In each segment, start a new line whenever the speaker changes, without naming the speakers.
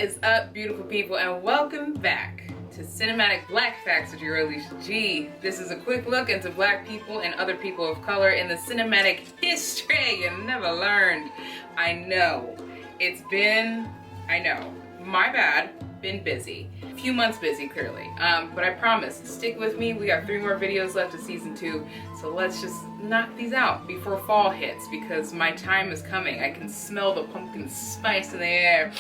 is up, beautiful people, and welcome back to Cinematic Black Facts with your Alicia G. This is a quick look into black people and other people of color in the cinematic history you never learned. I know, my bad, been busy. A few months busy, clearly. But I promise, stick with me. We got 3 more videos left of season 2, so let's just knock these out before fall hits, because my time is coming. I can smell the pumpkin spice in the air.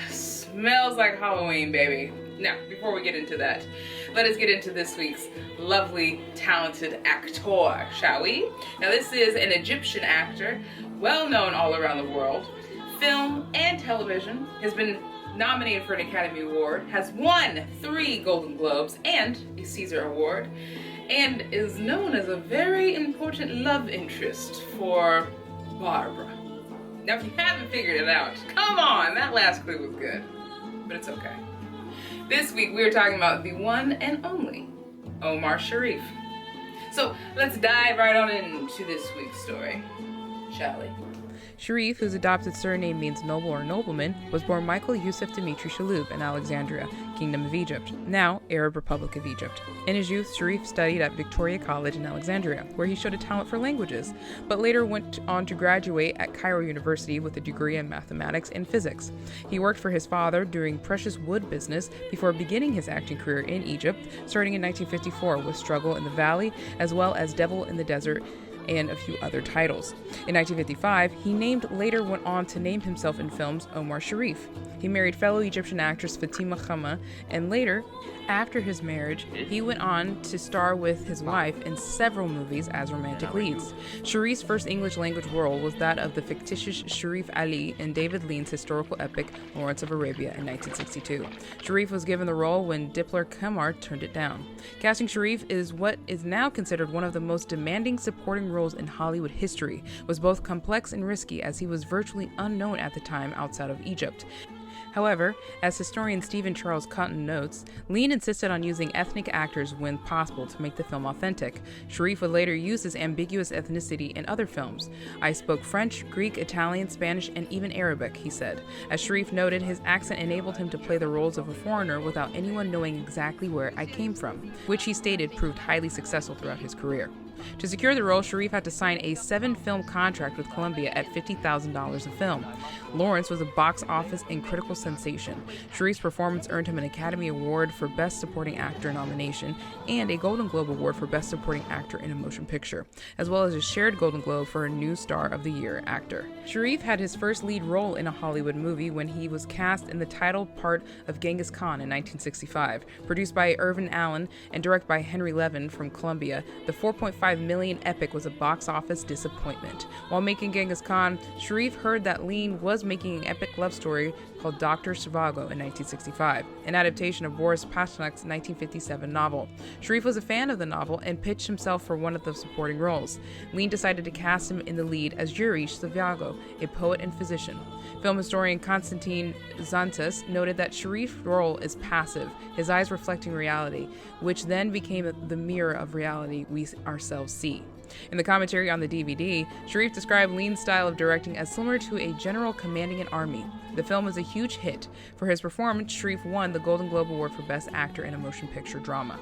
Smells like Halloween, baby. Now, before we get into that, let us get into this week's lovely, talented actor, shall we? Now, this is an Egyptian actor, well known all around the world, film and television, has been nominated for an Academy Award, has won 3 Golden Globes and a Caesar Award, and is known as a very important love interest for Barbara. Now, if you haven't figured it out, come on, that last clue was good, but it's okay. This week, we are talking about the one and only Omar Sharif. So let's dive right on into this week's story, shall we?
Sharif, whose adopted surname means noble or nobleman, was born Michael Yusuf Dimitri Shaloub in Alexandria, Kingdom of Egypt, now Arab Republic of Egypt. In his youth, Sharif studied at Victoria College in Alexandria, where he showed a talent for languages, but later went on to graduate at Cairo University with a degree in mathematics and physics. He worked for his father doing precious wood business before beginning his acting career in Egypt, starting in 1954 with Struggle in the Valley, as well as Devil in the Desert, and a few other titles. In 1955, he later went on to name himself in films Omar Sharif. He married fellow Egyptian actress Fatima Khama, and later, after his marriage, he went on to star with his wife in several movies as romantic leads. Sharif's first English language role was that of the fictitious Sharif Ali in David Lean's historical epic Lawrence of Arabia in 1962. Sharif was given the role when Diplor Kumar turned it down. Casting Sharif is what is now considered one of the most demanding supporting roles in Hollywood history, was both complex and risky as he was virtually unknown at the time outside of Egypt. However, as historian Stephen Charles Cotton notes, Lean insisted on using ethnic actors when possible to make the film authentic. Sharif would later use his ambiguous ethnicity in other films. "I spoke French, Greek, Italian, Spanish, and even Arabic," he said. As Sharif noted, his accent enabled him to play the roles of a foreigner without anyone knowing exactly where I came from, which he stated proved highly successful throughout his career. To secure the role, Sharif had to sign a 7-film contract with Columbia at $50,000 a film. Lawrence was a box office and critical sensation. Sharif's performance earned him an Academy Award for Best Supporting Actor nomination and a Golden Globe Award for Best Supporting Actor in a Motion Picture, as well as a shared Golden Globe for a New Star of the Year actor. Sharif had his first lead role in a Hollywood movie when he was cast in the title part of Genghis Khan in 1965. Produced by Irvin Allen and directed by Henry Levin from Columbia, the $4.5 million epic was a box office disappointment. While making Genghis Khan, Sharif heard that Lean was making an epic love story called Dr. Zhivago in 1965, an adaptation of Boris Pasternak's 1957 novel. Sharif was a fan of the novel and pitched himself for one of the supporting roles. Lean decided to cast him in the lead as Yuri Zhivago, a poet and physician. Film historian Konstantin Zantas noted that Sharif's role is passive, his eyes reflecting reality, which then became the mirror of reality we ourselves see. In the commentary on the DVD, Sharif described Lean's style of directing as similar to a general commanding an army. The film was a huge hit. For his performance, Sharif won the Golden Globe Award for Best Actor in a Motion Picture Drama.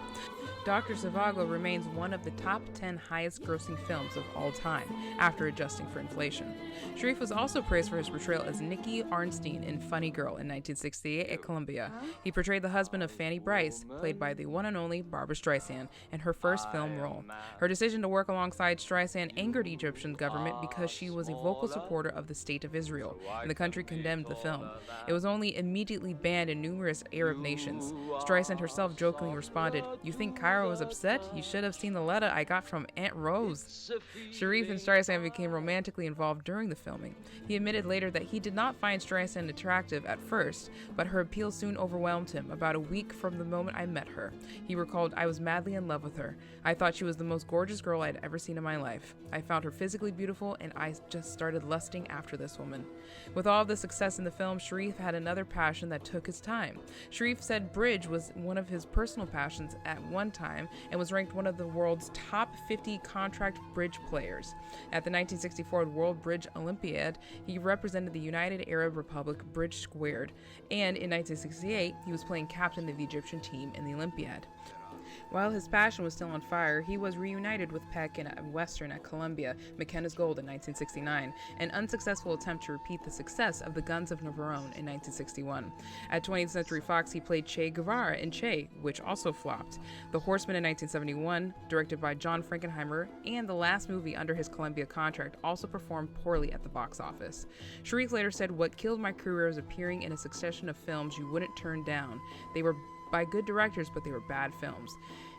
Dr. Zhivago remains one of the top 10 highest-grossing films of all time, after adjusting for inflation. Sharif was also praised for his portrayal as Nicky Arnstein in Funny Girl in 1968 at Columbia. He portrayed the husband of Fanny Brice, played by the one and only Barbra Streisand, in her first film role. Her decision to work alongside Streisand angered the Egyptian government because she was a vocal supporter of the State of Israel, and the country condemned the film. It was only immediately banned in numerous Arab nations. Streisand herself jokingly responded, "You think Cairo was upset? You should have seen the letter I got from Aunt Rose." Sharif and Streisand became romantically involved during the filming. He admitted later that he did not find Streisand attractive at first, but her appeal soon overwhelmed him. About a week from the moment I met her, he recalled, "I was madly in love with her. I thought she was the most gorgeous girl I'd ever seen in my life. I found her physically beautiful, and I just started lusting after this woman." With all of the success in the film, Sharif had another passion that took his time. Sharif said bridge was one of his personal passions at one time, time and was ranked one of the world's top 50 contract bridge players. At the 1964 World Bridge Olympiad, he represented the United Arab Republic Bridge Squared, and in 1968, he was playing captain of the Egyptian team in the Olympiad. While his passion was still on fire, he was reunited with Peck in Western at Columbia, McKenna's Gold in 1969, an unsuccessful attempt to repeat the success of the Guns of Navarone in 1961. At 20th Century Fox, he played Che Guevara in Che, which also flopped. The Horseman in 1971, directed by John Frankenheimer, and the last movie under his Columbia contract, also performed poorly at the box office. Sharif later said, "What killed my career was appearing in a succession of films you wouldn't turn down. They were by good directors, but they were bad films."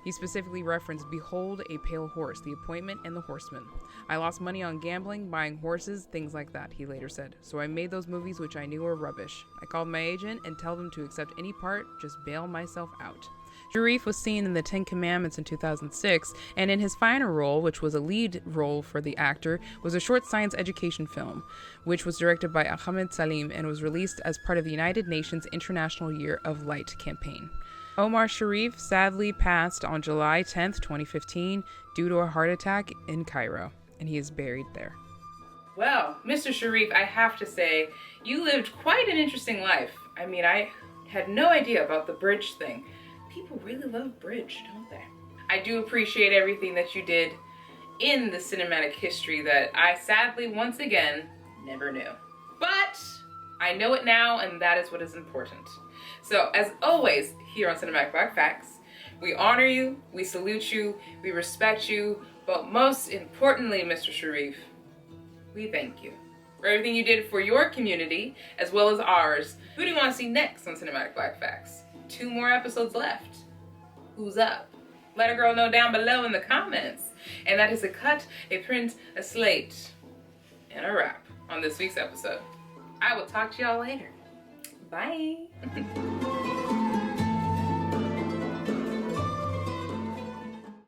He specifically referenced Behold a Pale Horse, The Appointment, and The Horseman. "I lost money on gambling, buying horses, things like that," he later said. "So I made those movies which I knew were rubbish. I called my agent and told him to accept any part, just bail myself out." Sharif was seen in The Ten Commandments in 2006, and in his final role, which was a lead role for the actor, was a short science education film, which was directed by Ahmed Salim and was released as part of the United Nations International Year of Light campaign. Omar Sharif sadly passed on July 10th, 2015, due to a heart attack in Cairo, and he is buried there.
Well, Mr. Sharif, I have to say, you lived quite an interesting life. I mean, I had no idea about the bridge thing. People really love bridge, don't they? I do appreciate everything that you did in the cinematic history that I sadly, once again, never knew. But I know it now, and that is what is important. So, as always, here on Cinematic Black Facts, we honor you, we salute you, we respect you, but most importantly, Mr. Sharif, we thank you for everything you did for your community, as well as ours. Who do you want to see next on Cinematic Black Facts? 2 more episodes left. Who's up? Let a girl know down below in the comments. And that is a cut, a print, a slate, and a wrap on this week's episode. I will talk to y'all later. Bye.